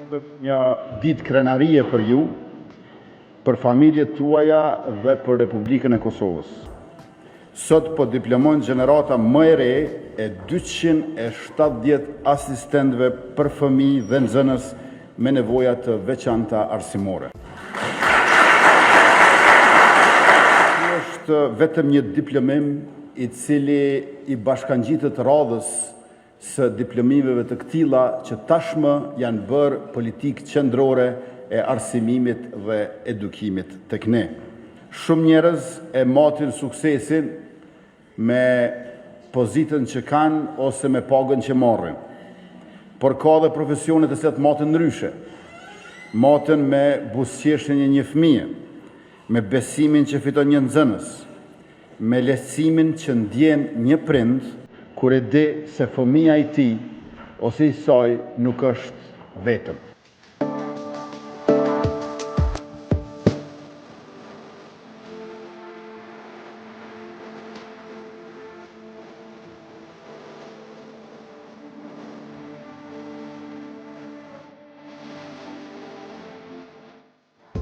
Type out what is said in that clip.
Një ditë krenarie për ju, për familjet tuaja dhe për Republikën e Kosovës. Sot po diplomojnë gjenerata më e re e 270 asistentëve për fëmijë dhe nxënës me nevoja të veçanta arsimore. Ky është vetëm një diplomim i cili i bashkangjitet radhës së diplomimeve të këtilla që tashmë janë bërë politikë qendrore e arsimimit dhe edukimit tek ne. Shumë njerëz e matin suksesin me pozitën që kanë ose me pagën që marrin. Por ka dhe profesionet e cilat matin ndryshe. Matin me buzëqeshjen e një fëmie, me besimin që fiton një nxënës, me lehtësimin që ndjen një prind kur e di se fëmia i tij ose i saj nuk është vetëm.